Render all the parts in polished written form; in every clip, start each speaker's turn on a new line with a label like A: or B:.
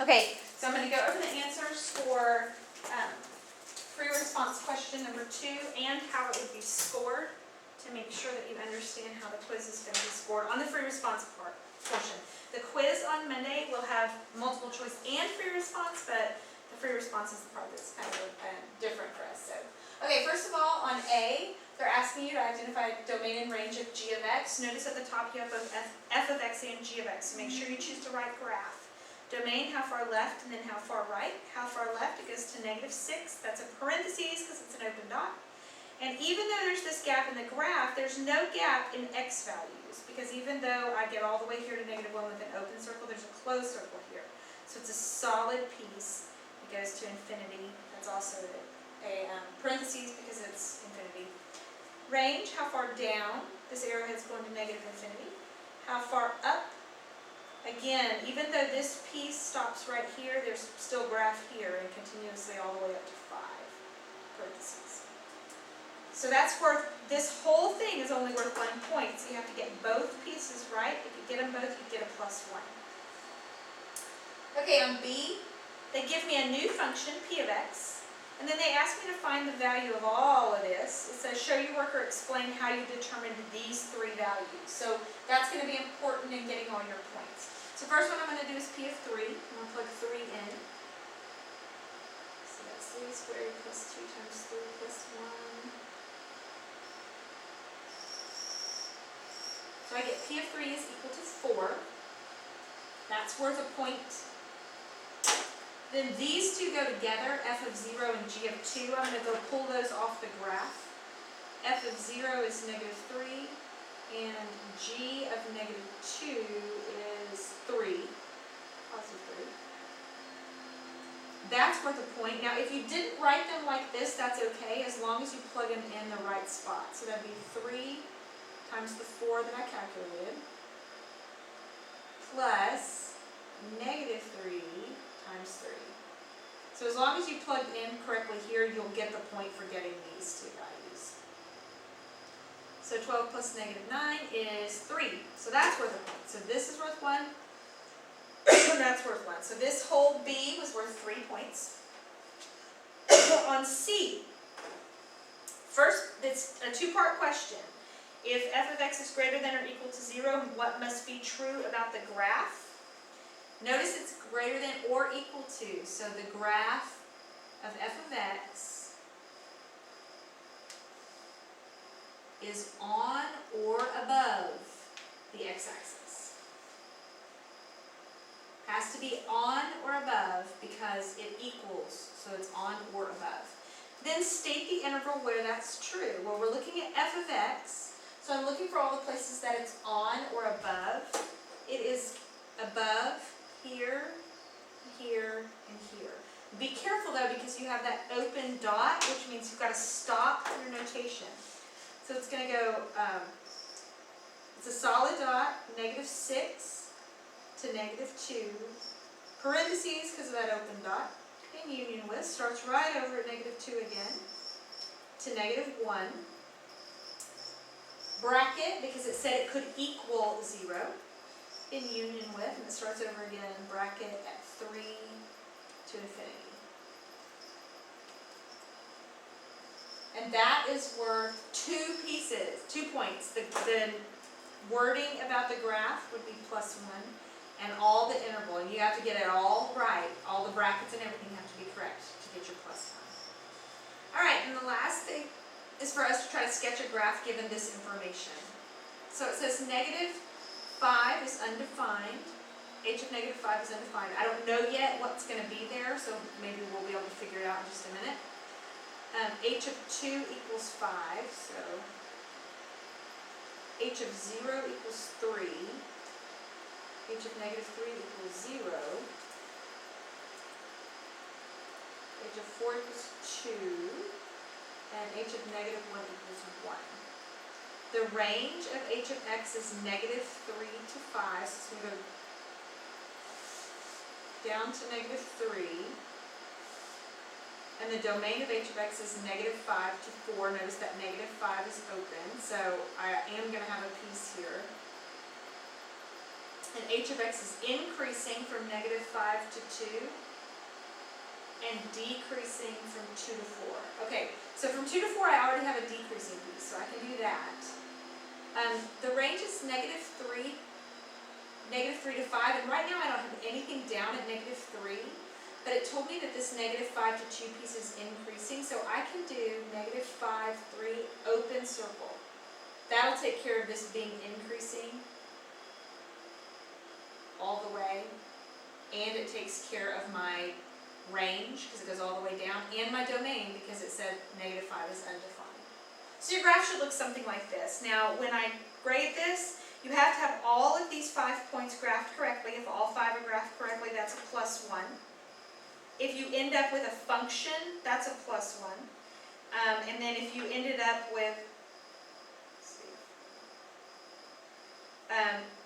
A: Okay, so I'm going to go over the answers for free response question number 2 and how it would be scored to make sure that you understand how the quiz is going to be scored on the free response portion. The quiz on Monday will have multiple choice and free response, but the free response is the part that's kind of different for us. So, okay, first of all, on A, they're asking you to identify domain and range of g of x. Notice at the top you have both f of x and g of x, so make sure you choose the right graph. Domain, how far left, and then how far right. How far left, it goes to -6. That's a parentheses because it's an open dot. And even though there's this gap in the graph, there's no gap in x values, because even though I get all the way here to -1 with an open circle, there's a closed circle here. So it's a solid piece. It goes to infinity. That's also a parentheses because it's infinity. Range, how far down. This arrowhead's going to -infinity. How far up. Again, even though this piece stops right here, there's still graph here and continuously all the way up to 5 parentheses. So that's worth, this whole thing is only worth 1 point. So you have to get both pieces right. If you get them both, you get a +1. Okay, on B, they give me a new function, p of x, and then they ask me to find the value of all of this. It says, show your work or explain how you determined these 3 values. So that's going to be important in getting all your points. So first one I'm going to do is p of 3. I'm going to plug 3 in. So that's 3 squared plus 2 times 3 plus 1. So I get p of 3 is equal to 4. That's worth a point. Then these two go together, f of 0 and g of 2. I'm going to go pull those off the graph. F of 0 is -3, and g of -2 is 3, +3. That's worth a point. Now, if you didn't write them like this, that's okay, as long as you plug them in the right spot. So that'd be 3 times the 4 that I calculated, plus -3 times 3. So as long as you plug in correctly here, you'll get the point for getting these 2 values. So 12 plus -9 is 3. So that's worth a point. So this is worth 1. That's worth 1. So this whole B was worth 3 points. On C, first, it's a 2-part question. If f of x is greater than or equal to 0, what must be true about the graph? Notice it's greater than or equal to. So the graph of f of x is on or above the x-axis. Has to be on or above because it equals, so it's on or above. Then state the interval where that's true. Well, we're looking at f of x, so I'm looking for all the places that it's on or above. It is above here, here, and here. Be careful though, because you have that open dot, which means you've got to stop your notation. So it's going to go, it's a solid dot, -6 to -2, parentheses because of that open dot, in union with, starts right over at -2 again, to -1, bracket, because it said it could equal 0, in union with, and it starts over again, bracket at 3 to infinity. And that is worth 2 pieces, 2 points. The wording about the graph would be +1, and all the interval, and you have to get it all right. All the brackets and everything have to be correct to get your +1. All right, and the last thing is for us to try to sketch a graph given this information. So it says -5 is undefined. H of -5 is undefined. I don't know yet what's going to be there, so maybe we'll be able to figure it out in just a minute. H of 2 equals 5, so H of 0 equals 3. H of -3 equals 0. H of 4 equals 2. And H of -1 equals 1. The range of h of x is -3 to 5, so it's going to go down to -3. And the domain of h of x is -5 to 4. Notice that -5 is open, so I am going to have a piece here. and h of x is increasing from -5 to 2, and decreasing from 2 to 4. Okay, so from 2 to 4 I already have a decreasing piece, so I can do that. The range is -3 to 5, and right now I don't have anything down at -3, but it told me that this -5 to 2 piece is increasing, so I can do -5, 3, open circle. That'll take care of this being increasing all the way, and it takes care of my range, because it goes all the way down, and my domain, because it said -5 is undefined. So your graph should look something like this. Now, when I grade this, you have to have all of these 5 points graphed correctly. If all 5 are graphed correctly, that's a +1. If you end up with a function, that's a +1. And then if you ended up with,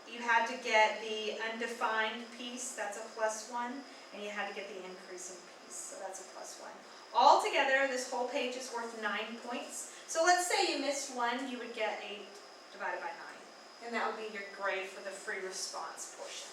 A: you had to get the undefined piece, that's a +1, and you had to get the increasing piece, so that's a +1. Altogether, this whole page is worth 9 points. So let's say you missed one, you would get 8 divided by 9, and that would be your grade for the free response portion.